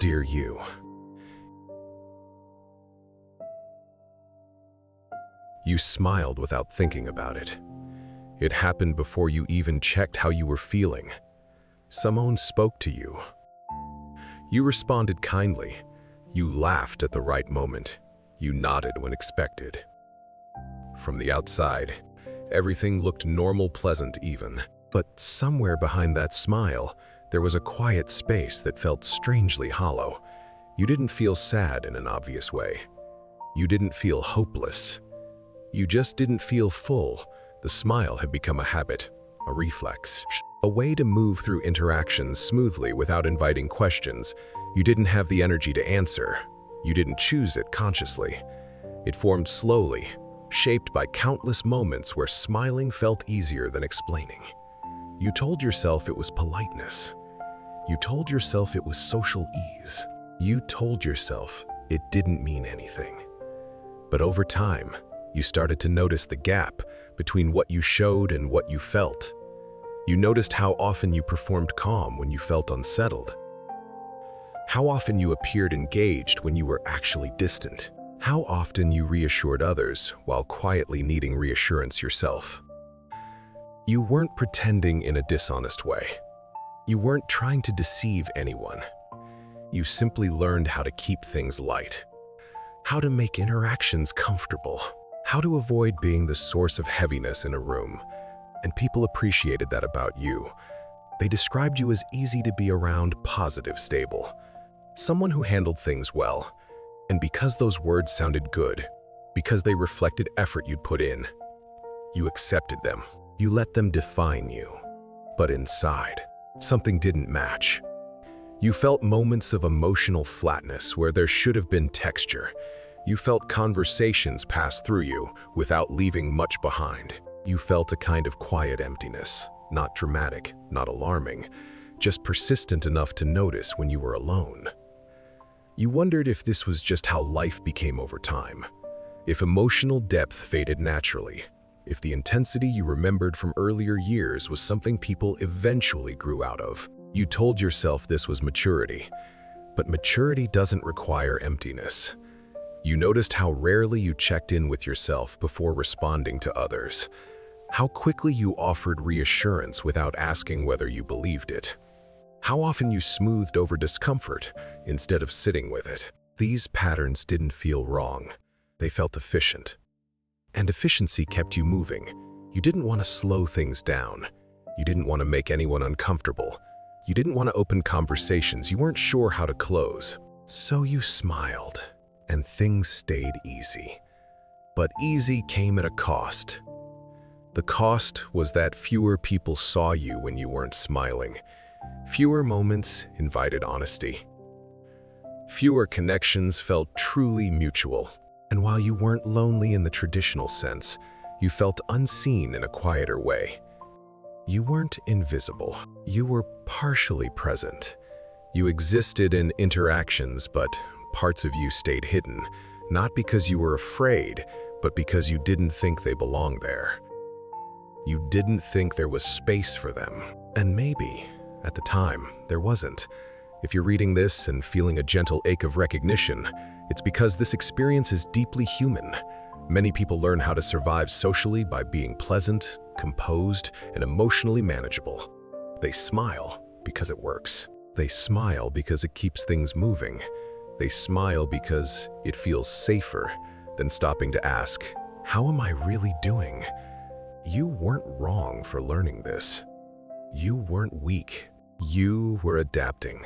Dear you. You smiled without thinking about it. It happened before you even checked how you were feeling. Someone spoke to you. You responded kindly. You laughed at the right moment. You nodded when expected. From the outside, everything looked normal, pleasant even. But somewhere behind that smile, there was a quiet space that felt strangely hollow. You didn't feel sad in an obvious way. You didn't feel hopeless. You just didn't feel full. The smile had become a habit, a reflex, a way to move through interactions smoothly without inviting questions. You didn't have the energy to answer. You didn't choose it consciously. It formed slowly, shaped by countless moments where smiling felt easier than explaining. You told yourself it was politeness. You told yourself it was social ease. You told yourself it didn't mean anything. But over time, you started to notice the gap between what you showed and what you felt. You noticed how often you performed calm when you felt unsettled. How often you appeared engaged when you were actually distant. How often you reassured others while quietly needing reassurance yourself. You weren't pretending in a dishonest way. You weren't trying to deceive anyone. You simply learned how to keep things light, how to make interactions comfortable, how to avoid being the source of heaviness in a room. And people appreciated that about you. They described you as easy to be around, positive, stable, someone who handled things well. And because those words sounded good, because they reflected effort you'd put in, you accepted them. You let them define you. But inside, something didn't match. You felt moments of emotional flatness where there should have been texture. You felt conversations pass through you without leaving much behind. You felt a kind of quiet emptiness, not dramatic, not alarming, just persistent enough to notice when you were alone. You wondered if this was just how life became over time, if emotional depth faded naturally, if the intensity you remembered from earlier years was something people eventually grew out of. You told yourself this was maturity, but maturity doesn't require emptiness. You noticed how rarely you checked in with yourself before responding to others, how quickly you offered reassurance without asking whether you believed it, how often you smoothed over discomfort instead of sitting with it. These patterns didn't feel wrong. They felt efficient. And efficiency kept you moving. You didn't want to slow things down. You didn't want to make anyone uncomfortable. You didn't want to open conversations you weren't sure how to close. So you smiled, and things stayed easy. But easy came at a cost. The cost was that fewer people saw you when you weren't smiling. Fewer moments invited honesty. Fewer connections felt truly mutual. And while you weren't lonely in the traditional sense, you felt unseen in a quieter way. You weren't invisible. You were partially present. You existed in interactions, but parts of you stayed hidden, not because you were afraid, but because you didn't think they belonged there. You didn't think there was space for them. And maybe, at the time, there wasn't. If you're reading this and feeling a gentle ache of recognition, it's because this experience is deeply human. Many people learn how to survive socially by being pleasant, composed, and emotionally manageable. They smile because it works. They smile because it keeps things moving. They smile because it feels safer than stopping to ask, "How am I really doing?" You weren't wrong for learning this. You weren't weak. You were adapting.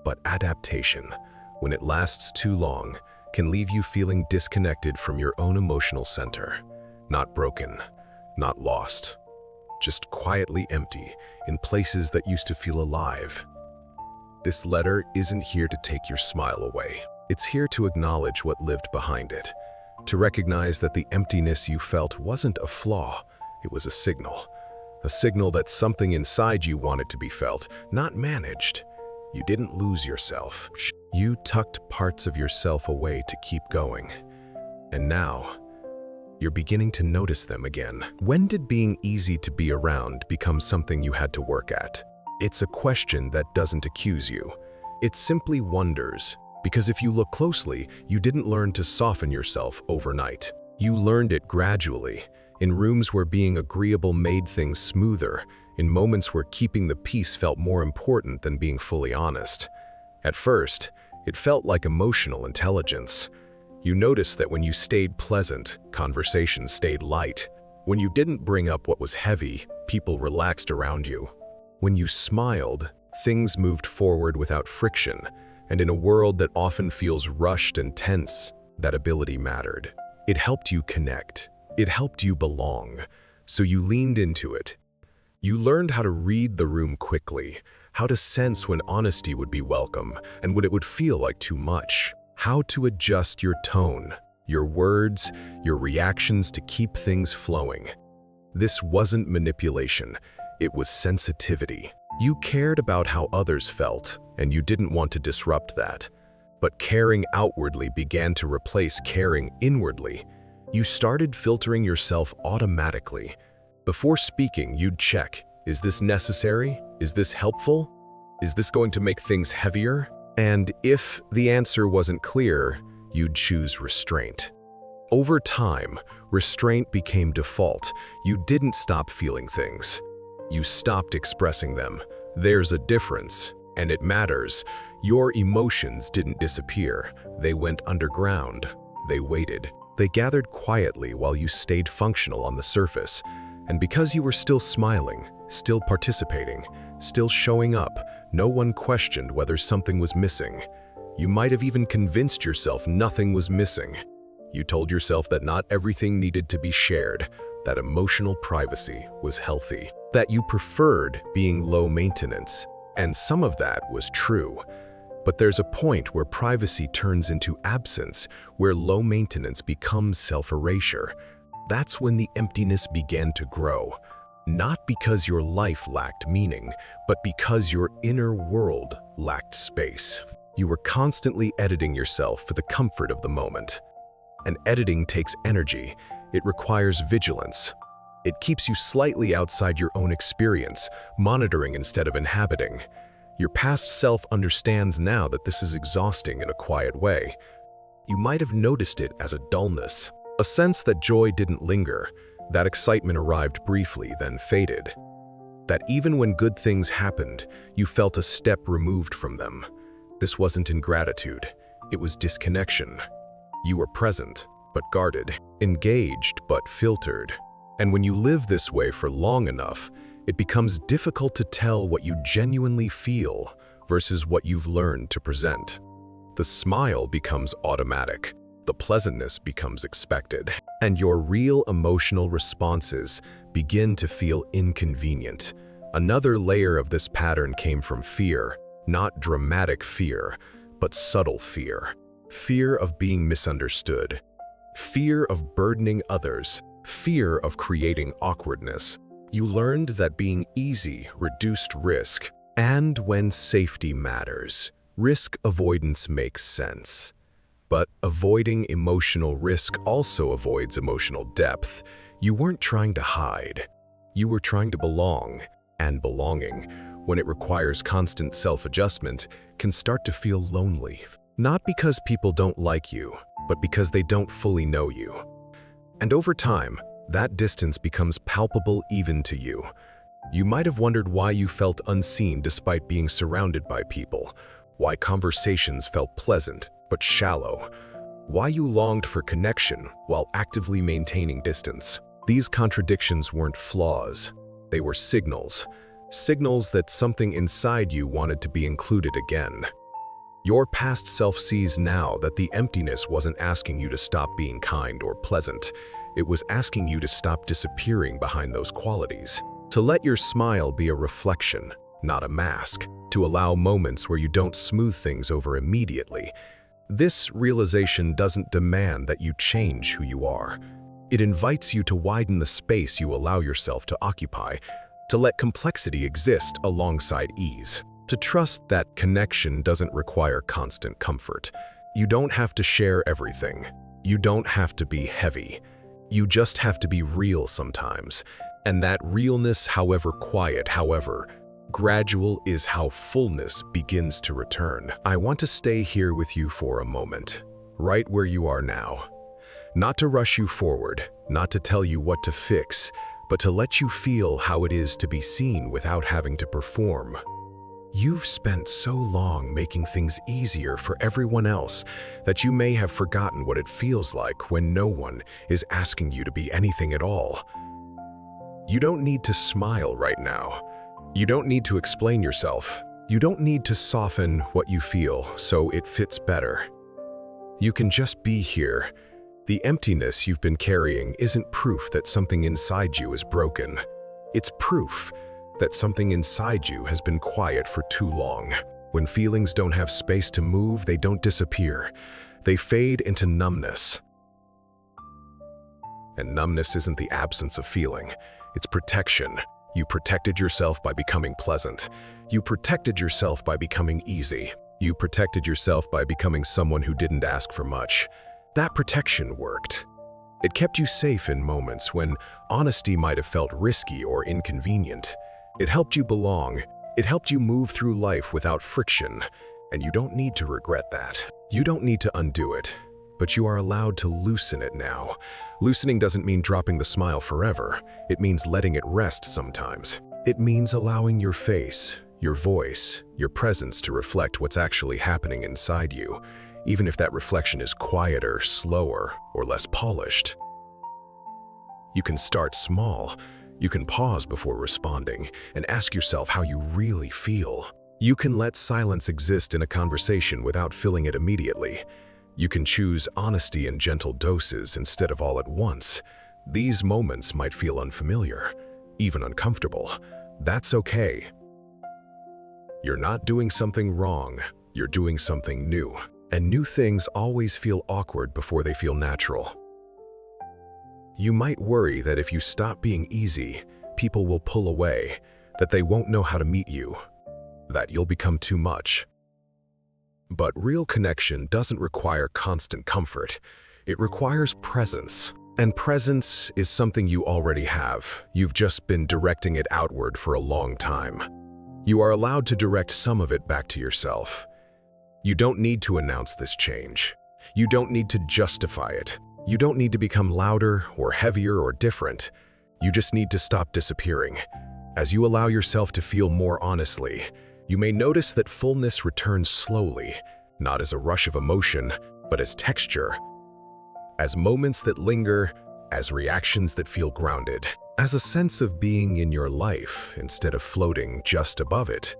But adaptation, when it lasts too long, can leave you feeling disconnected from your own emotional center. Not broken, not lost, just quietly empty in places that used to feel alive. This letter isn't here to take your smile away. It's here to acknowledge what lived behind it, to recognize that the emptiness you felt wasn't a flaw, it was a signal that something inside you wanted to be felt, not managed. You didn't lose yourself. You tucked parts of yourself away to keep going. And now, you're beginning to notice them again. When did being easy to be around become something you had to work at? It's a question that doesn't accuse you. It simply wonders, because if you look closely, you didn't learn to soften yourself overnight. You learned it gradually, in rooms where being agreeable made things smoother, in moments where keeping the peace felt more important than being fully honest. At first, it felt like emotional intelligence. You noticed that when you stayed pleasant, conversations stayed light. When you didn't bring up what was heavy, people relaxed around you. When you smiled, things moved forward without friction, and in a world that often feels rushed and tense, that ability mattered. It helped you connect. It helped you belong. So you leaned into it. You learned how to read the room quickly, how to sense when honesty would be welcome and when it would feel like too much, how to adjust your tone, your words, your reactions to keep things flowing. This wasn't manipulation, it was sensitivity. You cared about how others felt, and you didn't want to disrupt that. But caring outwardly began to replace caring inwardly. You started filtering yourself automatically. Before speaking, you'd check, is this necessary? Is this helpful? Is this going to make things heavier? And if the answer wasn't clear, you'd choose restraint. Over time, restraint became default. You didn't stop feeling things. You stopped expressing them. There's a difference, and it matters. Your emotions didn't disappear. They went underground. They waited. They gathered quietly while you stayed functional on the surface. And because you were still smiling, still participating, still showing up, no one questioned whether something was missing. You might have even convinced yourself nothing was missing. You told yourself that not everything needed to be shared, that emotional privacy was healthy, that you preferred being low maintenance. And some of that was true. But there's a point where privacy turns into absence, where low maintenance becomes self-erasure. That's when the emptiness began to grow. Not because your life lacked meaning, but because your inner world lacked space. You were constantly editing yourself for the comfort of the moment. And editing takes energy. It requires vigilance. It keeps you slightly outside your own experience, monitoring instead of inhabiting. Your past self understands now that this is exhausting in a quiet way. You might have noticed it as a dullness, a sense that joy didn't linger, that excitement arrived briefly, then faded. That even when good things happened, you felt a step removed from them. This wasn't ingratitude, it was disconnection. You were present, but guarded, engaged, but filtered. And when you live this way for long enough, it becomes difficult to tell what you genuinely feel versus what you've learned to present. The smile becomes automatic, the pleasantness becomes expected, and your real emotional responses begin to feel inconvenient. Another layer of this pattern came from fear, not dramatic fear, but subtle fear. Fear of being misunderstood, fear of burdening others, fear of creating awkwardness. You learned that being easy reduced risk, and when safety matters, risk avoidance makes sense. But avoiding emotional risk also avoids emotional depth. You weren't trying to hide. You were trying to belong, and belonging, when it requires constant self-adjustment, can start to feel lonely. Not because people don't like you, but because they don't fully know you. And over time, that distance becomes palpable even to you. You might have wondered why you felt unseen despite being surrounded by people, why conversations felt pleasant but shallow, why you longed for connection while actively maintaining distance. These contradictions weren't flaws, they were signals. Signals that something inside you wanted to be included again. Your past self sees now that the emptiness wasn't asking you to stop being kind or pleasant. It was asking you to stop disappearing behind those qualities. To let your smile be a reflection, not a mask. To allow moments where you don't smooth things over immediately. This realization doesn't demand that you change who you are. It invites you to widen the space you allow yourself to occupy, to let complexity exist alongside ease, to trust that connection doesn't require constant comfort. You don't have to share everything. You don't have to be heavy. You just have to be real sometimes. And that realness, however quiet, however Gradual is how fullness begins to return. I want to stay here with you for a moment, right where you are now. Not to rush you forward, not to tell you what to fix, but to let you feel how it is to be seen without having to perform. You've spent so long making things easier for everyone else that you may have forgotten what it feels like when no one is asking you to be anything at all. You don't need to smile right now. You don't need to explain yourself. You don't need to soften what you feel so it fits better. You can just be here. The emptiness you've been carrying isn't proof that something inside you is broken. It's proof that something inside you has been quiet for too long. When feelings don't have space to move, they don't disappear. They fade into numbness. And numbness isn't the absence of feeling. It's protection. You protected yourself by becoming pleasant. You protected yourself by becoming easy. You protected yourself by becoming someone who didn't ask for much. That protection worked. It kept you safe in moments when honesty might have felt risky or inconvenient. It helped you belong. It helped you move through life without friction. And you don't need to regret that. You don't need to undo it. But you are allowed to loosen it now. Loosening doesn't mean dropping the smile forever. It means letting it rest sometimes. It means allowing your face, your voice, your presence to reflect what's actually happening inside you, even if that reflection is quieter, slower, or less polished. You can start small. You can pause before responding and ask yourself how you really feel. You can let silence exist in a conversation without filling it immediately. You can choose honesty in gentle doses instead of all at once. These moments might feel unfamiliar, even uncomfortable. That's okay. You're not doing something wrong. You're doing something new. And new things always feel awkward before they feel natural. You might worry that if you stop being easy, people will pull away, that they won't know how to meet you, that you'll become too much. But real connection doesn't require constant comfort. It requires presence. And presence is something you already have. You've just been directing it outward for a long time. You are allowed to direct some of it back to yourself. You don't need to announce this change. You don't need to justify it. You don't need to become louder or heavier or different. You just need to stop disappearing. As you allow yourself to feel more honestly, you may notice that fullness returns slowly, not as a rush of emotion, but as texture, as moments that linger, as reactions that feel grounded, as a sense of being in your life instead of floating just above it.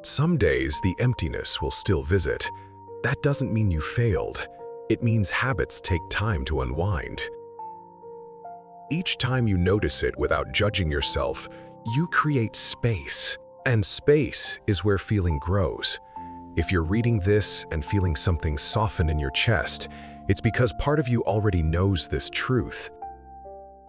Some days the emptiness will still visit. That doesn't mean you failed. It means habits take time to unwind. Each time you notice it without judging yourself, you create space. And space is where feeling grows. If you're reading this and feeling something soften in your chest, it's because part of you already knows this truth.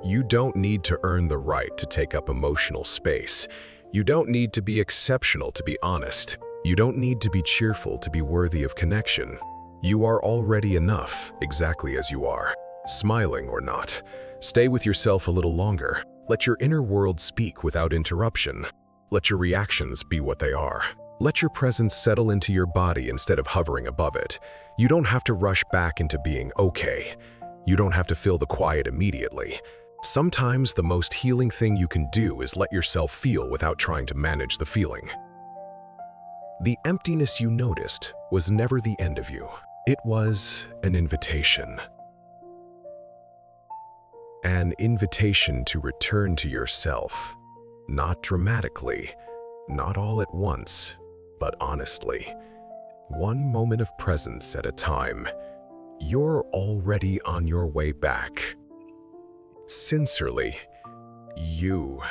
You don't need to earn the right to take up emotional space. You don't need to be exceptional to be honest. You don't need to be cheerful to be worthy of connection. You are already enough, exactly as you are. Smiling or not. Stay with yourself a little longer. Let your inner world speak without interruption. Let your reactions be what they are. Let your presence settle into your body instead of hovering above it. You don't have to rush back into being okay. You don't have to fill the quiet immediately. Sometimes the most healing thing you can do is let yourself feel without trying to manage the feeling. The emptiness you noticed was never the end of you. It was an invitation. An invitation to return to yourself. Not dramatically, not all at once, but honestly. One moment of presence at a time. You're already on your way back. Sincerely, you.